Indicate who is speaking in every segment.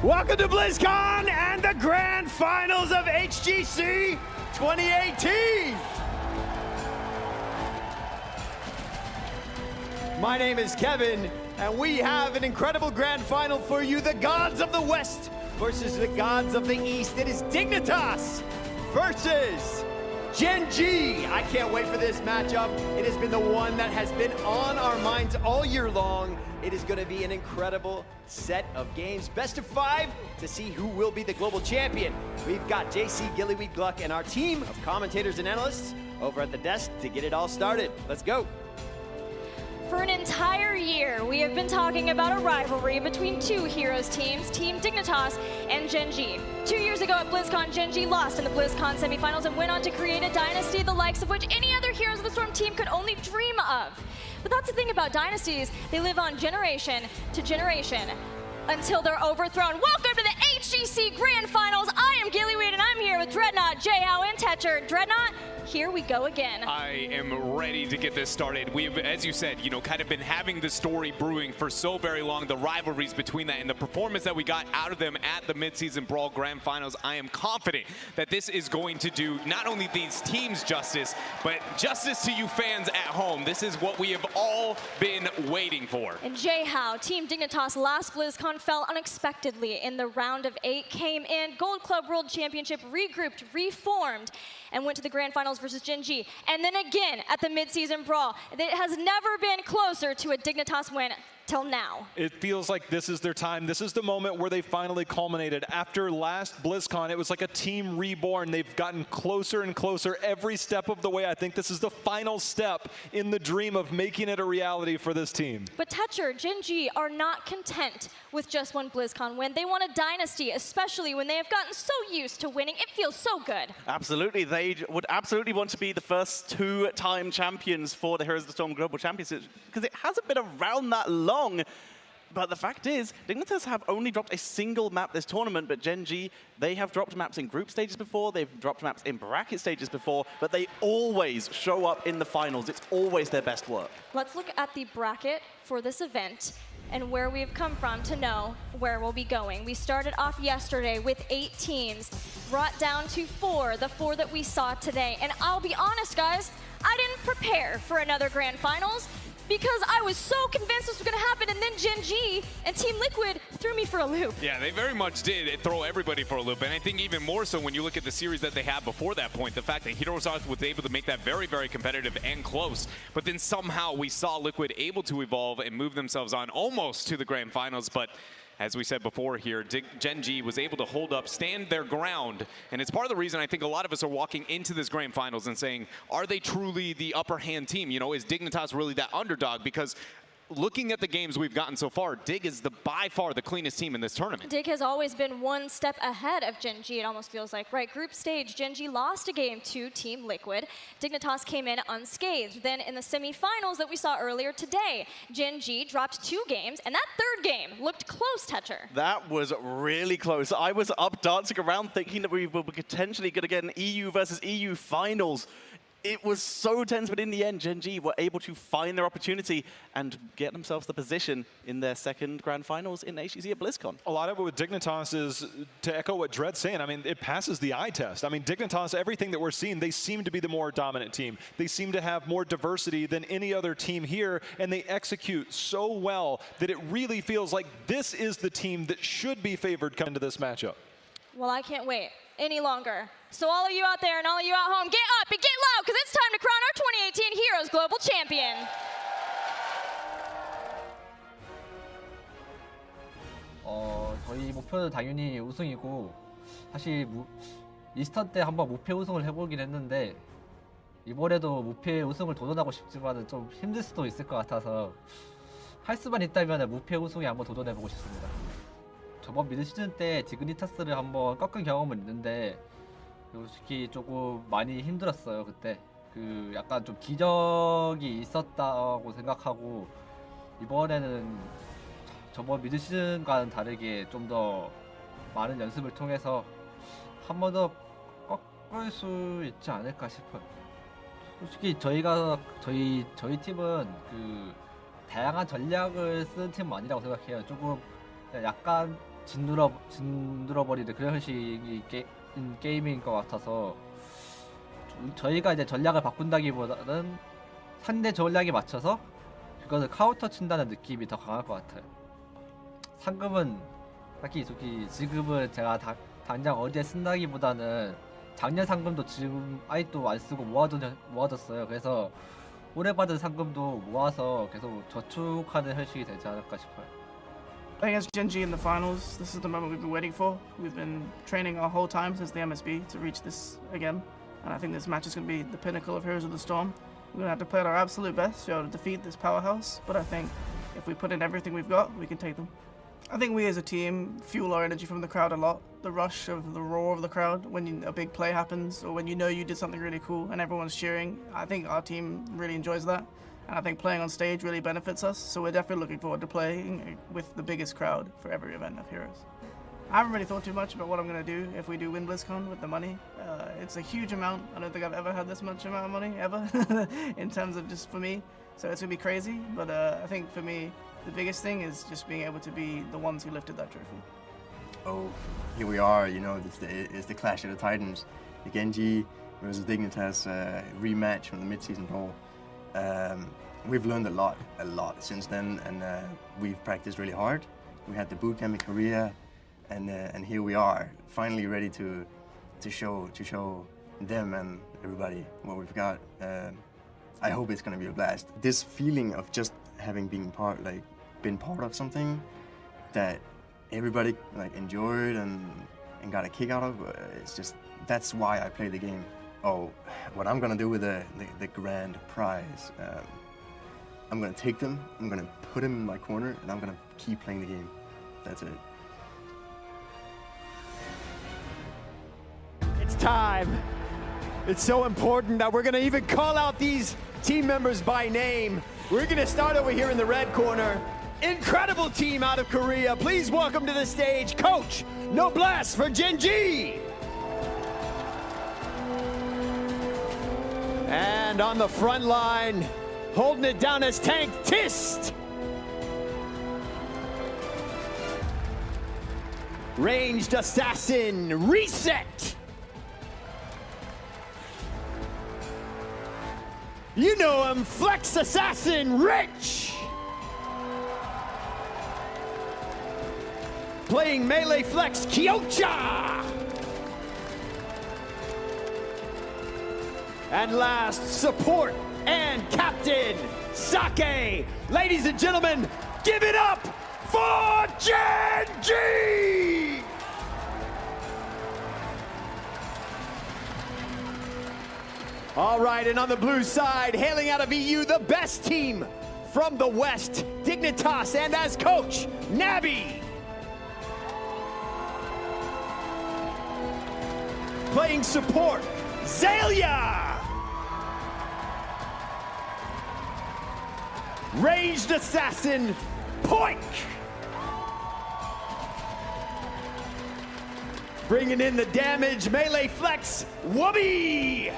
Speaker 1: Welcome to BlizzCon and the Grand Finals of HGC 2018. My name is Kevin, and we have an incredible Grand Final for you. The Gods of the West versus the Gods of the East. It is Dignitas versus Gen G. I can't wait for this matchup. It has been the one that has been on our minds all year long. It is going to be an incredible set of games. Best of 5 to see who will be the global champion. We've got JC, Gillyweed, Gluck, and our team of commentators and analysts over at the desk to get it all started. Let's go.
Speaker 2: For an entire year, we have been talking about a rivalry between two heroes teams, Team Dignitas and Gen G. 2 years ago at BlizzCon, Gen G lost in the BlizzCon semifinals and went on to create a dynasty the likes of which any other Heroes of the Storm team could only dream of. But that's the thing about dynasties, they live on generation to generation until they're overthrown. Welcome to the HGC Grand Finals. I am Gillyweed and I'm here with Dreadnought, J-How, and Tetcher. Dreadnought, here we go again.
Speaker 3: I am ready to get this started. We have, as you said, kind of been having the story brewing for so very long, the rivalries between that and the performance that we got out of them at the Midseason Brawl Grand Finals. I am confident that this is going to do not only these teams justice, but justice to you fans at home. This is what we have all been waiting for.
Speaker 2: And J-How, Team Dignitas last BlizzCon fell unexpectedly in the round of 8, came in, Gold Club World Championship, regrouped, reformed, and went to the Grand Finals versus Gen G. And then again at the Midseason Brawl. It has never been closer to a Dignitas win till now.
Speaker 4: It feels like this is their time. This is the moment where they finally culminated. After last BlizzCon, it was like a team reborn. They've gotten closer and closer every step of the way. I think this is the final step in the dream of making it a reality for this team.
Speaker 2: But Tetcher, Gen G are not content with just one BlizzCon win. They want a dynasty, especially when they have gotten so used to winning. It feels so good.
Speaker 5: Absolutely. They would absolutely want to be the first 2-time champions for the Heroes of the Storm Global Championship, because it hasn't been around that long. But the fact is, Dignitas have only dropped a single map this tournament, but Gen G, they have dropped maps in group stages before, they've dropped maps in bracket stages before, but they always show up in the finals. It's always their best work.
Speaker 2: Let's look at the bracket for this event and where we've come from to know where we'll be going. We started off yesterday with 8 teams, brought down to 4, the 4 that we saw today. And I'll be honest, guys, I didn't prepare for another Grand Finals, because I was so convinced this was going to happen, and then Gen G and Team Liquid threw me for a loop.
Speaker 3: Yeah, they very much did throw everybody for a loop, and I think even more so when you look at the series that they had before that point, the fact that Heroes was able to make that very, very competitive and close, but then somehow we saw Liquid able to evolve and move themselves on almost to the Grand Finals, but as we said before here, Gen G was able to hold up, stand their ground, and it's part of the reason I think a lot of us are walking into this Grand Finals and saying, are they truly the upper hand team? Is Dignitas really that underdog? Because looking at the games we've gotten so far, Dig is by far the cleanest team in this tournament.
Speaker 2: Dig has always been one step ahead of Gen G, it almost feels like. Right, group stage, Gen G lost a game to Team Liquid. Dignitas came in unscathed. Then in the semifinals that we saw earlier today, Gen G dropped 2 games, and that third game looked close, Tetcher.
Speaker 5: That was really close. I was up dancing around thinking that we were potentially going to get an EU versus EU finals. It was so tense, but in the end, Gen G were able to find their opportunity and get themselves the position in their second Grand Finals in HGC at BlizzCon.
Speaker 4: A lot of it with Dignitas is, to echo what Dread's saying, I mean, it passes the eye test. I mean, Dignitas, everything that we're seeing, they seem to be the more dominant team. They seem to have more diversity than any other team here, and they execute so well that it really feels like this is the team that should be favored coming to this matchup.
Speaker 2: Well, I can't wait any longer. So all of you out there and all of you at home, get up and get loud, because it's time to crown our 2018 Heroes Global Champion.
Speaker 6: 저희 목표는 당연히 우승이고, 사실 이스턴 때 한번 무패 우승을 해보긴 했는데 이번에도 무패 우승을 도전하고 싶지만 좀 힘들 수도 있을 것 같아서 할 수만 있다면 무패 우승에 한번 도전해보고 싶습니다. 저번 미드 시즌 때 디그니타스를 한번 꺾은 경험은 있는데 솔직히 조금 많이 힘들었어요. 그때 약간 좀 기적이 있었다고 생각하고, 이번에는 저번 미드 시즌과는 다르게 좀 더 많은 연습을 통해서 한 번 더 꺾을 수 있지 않을까 싶어요. 솔직히 저희 팀은 다양한 전략을 쓰는 팀은 아니라고 생각해요. 조금 약간 짓눌어버리는 그런 형식이 게임인 것 같아서 저희가 이제 전략을 바꾼다기보다는 상대 전략에 맞춰서 그것을 카운터 친다는 느낌이 더 강할 것 같아요. 상금은 딱히 지금은 제가 당장 어디에 쓴다기보다는 작년 상금도 지금 아직도 안 쓰고 모아뒀어요. 그래서 올해 받은 상금도 모아서 계속 저축하는 형식이 되지 않을까 싶어요.
Speaker 7: Playing against Gen G in the finals, this is the moment we've been waiting for. We've been training our whole time since the MSB to reach this again. And I think this match is going to be the pinnacle of Heroes of the Storm. We're going to have to play at our absolute best to be able to defeat this powerhouse. But I think if we put in everything we've got, we can take them. I think we as a team fuel our energy from the crowd a lot. The rush of the roar of the crowd when a big play happens or when you know you did something really cool and everyone's cheering. I think our team really enjoys that. And I think playing on stage really benefits us. So we're definitely looking forward to playing with the biggest crowd for every event of Heroes. I haven't really thought too much about what I'm going to do if we do win BlizzCon with the money. It's a huge amount. I don't think I've ever had this much amount of money, ever, in terms of just for me. So it's going to be crazy. But I think for me, the biggest thing is just being able to be the ones who lifted that trophy.
Speaker 8: Oh, here we are, you know, it's the Clash of the Titans. The Genji versus Dignitas rematch from the mid-season brawl. We've learned a lot since then, and we've practiced really hard. We had the bootcamp in Korea, and here we are, finally ready to show them and everybody what we've got. I hope it's gonna be a blast. This feeling of just having been part of something that everybody enjoyed and got a kick out of, that's why I play the game. Oh, what I'm gonna do with the grand prize, I'm gonna take them, I'm gonna put them in my corner, and I'm gonna keep playing the game. That's it.
Speaker 1: It's time. It's so important that we're gonna even call out these team members by name. We're gonna start over here in the red corner. Incredible team out of Korea. Please welcome to the stage, Coach Noblesse for Gen G. And on the front line, holding it down as Tank Tist. Ranged Assassin Reset. You know him, Flex Assassin Rich. Playing Melee Flex Kyocha. And last, support and captain, Sake. Ladies and gentlemen, give it up for Gen G! All right, and on the blue side, hailing out of EU, the best team from the West, Dignitas, and as coach, Nabi. Playing support, Zalia. Ranged Assassin, Poink. Bringing in the damage, Melee Flex, Wubby.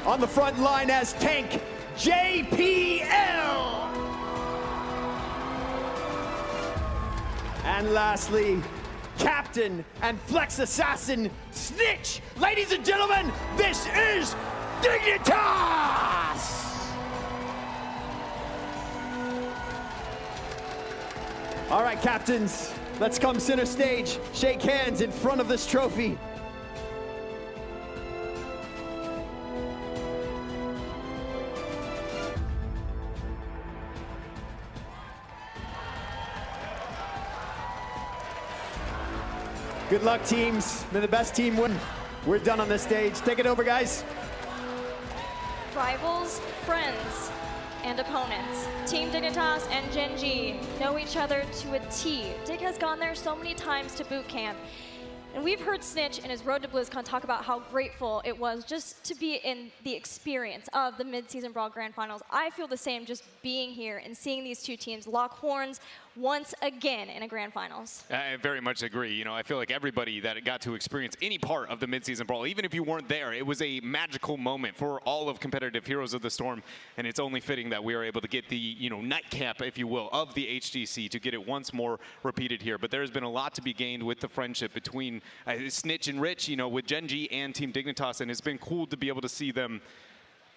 Speaker 1: On the front line as tank, JPL. And lastly, Captain and Flex Assassin, Snitch. Ladies and gentlemen, this is Dignitas! All right, captains, let's come center stage. Shake hands in front of this trophy. Good luck, teams. May the best team win. We're done on this stage. Take it over, guys.
Speaker 2: Rivals, friends, and opponents. Team Dignitas and Gen G know each other to a T. Dig has gone there so many times to boot camp. And we've heard Snitch in his Road to BlizzCon talk about how grateful it was just to be in the experience of the Mid-Season Brawl Grand Finals. I feel the same just being here and seeing these two teams lock horns once again in a grand finals.
Speaker 3: I very much agree. You know, I feel like everybody that got to experience any part of the midseason brawl, even if you weren't there, it was a magical moment for all of competitive Heroes of the Storm, and it's only fitting that we are able to get the, you know, nightcap, if you will, of the HGC to get it once more repeated here. But there's been a lot to be gained with the friendship between Snitch and Rich, you know, with Gen.G and Team Dignitas, and it's been cool to be able to see them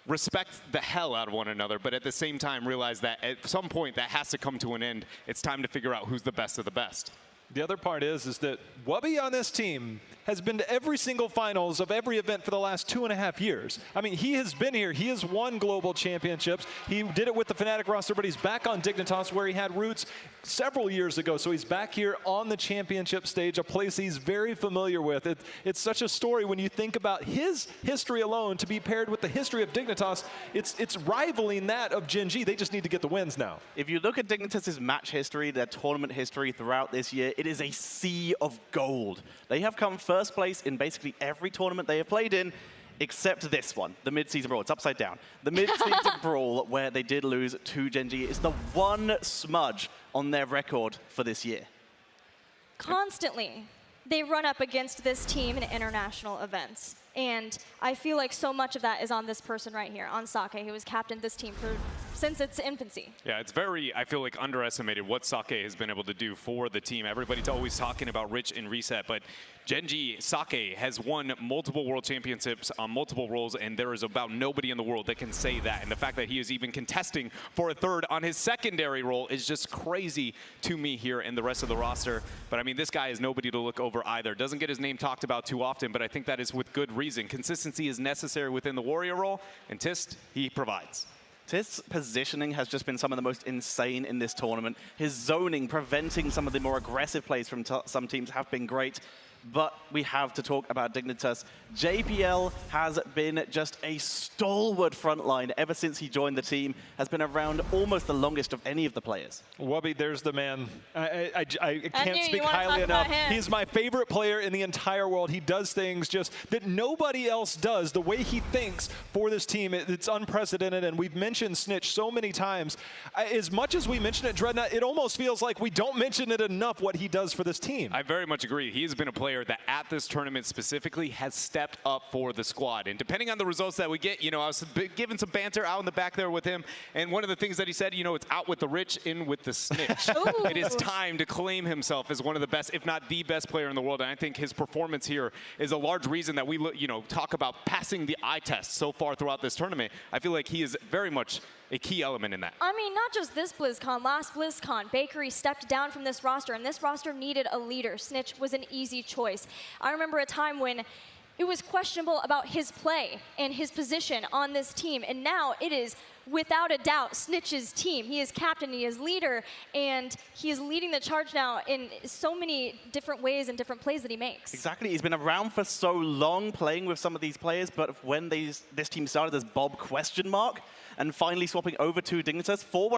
Speaker 3: respect the hell out of one another, but at the same time realize that at some point that has to come to an end. It's time to figure out who's the best of the best.
Speaker 4: The other part is that Wubby on this team has been to every single finals of every event for the last 2.5 years. I mean, he has been here. He has won global championships. He did it with the Fnatic roster, but he's back on Dignitas where he had roots several years ago. So he's back here on the championship stage, a place he's very familiar with. It's such a story when you think about his history alone to be paired with the history of Dignitas. It's rivaling that of Gen.G. They just need to get the wins now.
Speaker 5: If you look at Dignitas' match history, their tournament history throughout this year, it is a sea of gold. They have come first place in basically every tournament they have played in, except this one, the mid-season brawl. It's upside down. The mid-season brawl, where they did lose to Gen.G, is the one smudge on their record for this year.
Speaker 2: Constantly, they run up against this team in international events. And I feel like so much of that is on this person right here, on Sake, who has captained this team since its infancy.
Speaker 3: Yeah, it's very, I feel like, underestimated what Sake has been able to do for the team. Everybody's always talking about Rich and Reset, but Gen.G, Sake has won multiple world championships on multiple roles, and there is about nobody in the world that can say that. And the fact that he is even contesting for a third on his secondary role is just crazy to me here and the rest of the roster. But I mean, this guy is nobody to look over either. Doesn't get his name talked about too often, but I think that is with good reason. Consistency is necessary within the Warrior role, and Tist, he provides.
Speaker 5: Tist's positioning has just been some of the most insane in this tournament. His zoning, preventing some of the more aggressive plays from some teams have been great. But we have to talk about Dignitas. JPL has been just a stalwart frontline ever since he joined the team, has been around almost the longest of any of the players.
Speaker 4: Wubby, there's the man. I can't speak highly enough. He's my favorite player in the entire world. He does things just that nobody else does. The way he thinks for this team, it's unprecedented, and we've mentioned Snitch so many times. As much as we mention it, Dreadnought, it almost feels like we don't mention it enough what he does for this team.
Speaker 3: I very much agree. He has been a player that at this tournament specifically has stepped up for the squad. And depending on the results that we get, you know, I was giving some banter out in the back there with him. And one of the things that he said, you know, it's out with the rich, in with the snitch. It is time to claim himself as one of the best, if not the best player in the world. And I think his performance here is a large reason that we, you know, talk about passing the eye test so far throughout this tournament. I feel like he is very much a key element in that.
Speaker 2: I mean, not just this BlizzCon, last BlizzCon, Bakery stepped down from this roster, and this roster needed a leader. Snitch was an easy choice. I remember a time when it was questionable about his play and his position on this team, and now it is, without a doubt, Snitch's team. He is captain, he is leader, and he is leading the charge now in so many different ways and different plays that he makes.
Speaker 5: Exactly. He's been around for so long playing with some of these players, but when this team started as Bob question mark and finally swapping over to Dignitas for